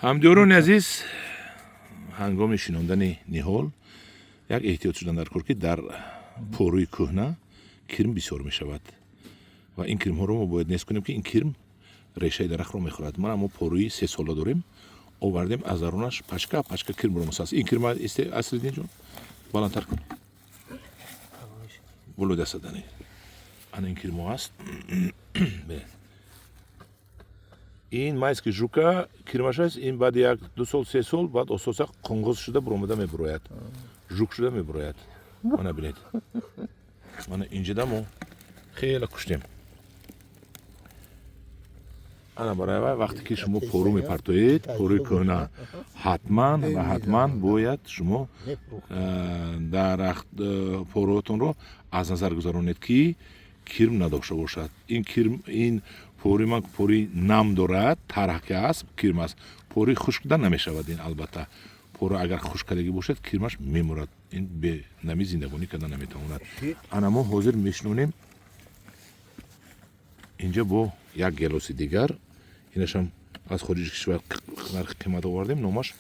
ҳамдиёрони азиз, ҳангоми шинондани ниҳол як эҳтиёт шудан дар кор ки дар порӯи кӯҳна кирм бисёр мешавад ва ин кирмҳоро мо бояд нест кунем ки ин кирм решаи дарахтро мехӯрад. Мана мо порӯи 3 сола дорем, овардем аз дарунаш пачка кирмро мусаз. Ин кирм аслидинҷон баландтар кун. Боло дастадани. Ана ин кирмо аст. ин майски жука кирмаш аст. Ин баъди 1-2 сол 3 сол баъд ососа қонғоз шуда буромада мебурояд. Жук шуда мебурояд. Мана бинед. Мана инҷида мо хеле куштем. ана барои вай вақте ки шумо пору мепартоед, порӯи кӯҳна ҳатман бояд шумо дарахт порӯатонро аз назар гузаронед ки кирм надошта бошад. Ин кирм ин порӯи ман порӯи нам дорад, тарҳ аст, кирм аст. Порӯи хушк дар намешавад. Ин албатта пору агар хушкалагӣ бошад, кирмаш мемурад. Ин бе намӣ зиндагонӣ кардан наметавонад. Ана мо ҳозир мешинонем инҷа бо як гелоси дигар. Инашам аз хориҷи кишвар нархи қимат овардем. Номаш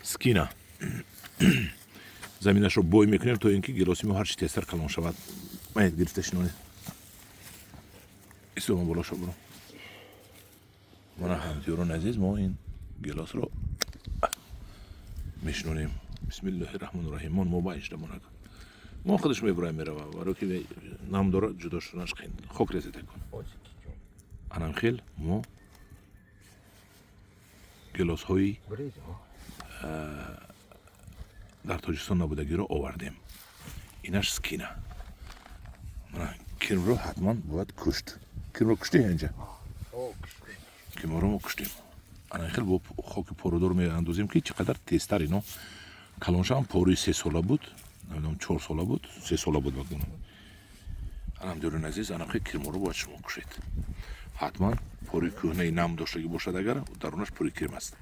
скина. Заминашро бой мекунем то ин ки гелоси мо ҳарчи тезтар калон шавад. Маед гирифта шинонед. Истома боло шо буро. Мана ҳамдиёрони азиз, мо ин гелосро мешинонем. Бисмиллаҳи раҳмони раҳим. Мо ба инҷда монак. мо худаш мебураем мерава. Баро ки нам дорад ҷудо шуданаш қин. Хок резеда кун. Анам хел мо гелосҳои дар Тоҷикистон набудагиро овардем. Инаш скина. Мана кирмро ҳатман бояд кушт. Кирмро куштем инҷа. Кирмро мо куштем. Ана хел бо хоки порудор меандозем ки чӣ қадар тезтар ино калон шаванд. Порӯи 3 сола буд, намедонам 4 сола буд, 3 сола буд вақт. Ҳамдиёрони азиз, ана хел кирмро бояд шумо кушед. ҳатман порӯи кӯҳнаи нам доштагӣ бошад, агар дарунаш пури кирм аст.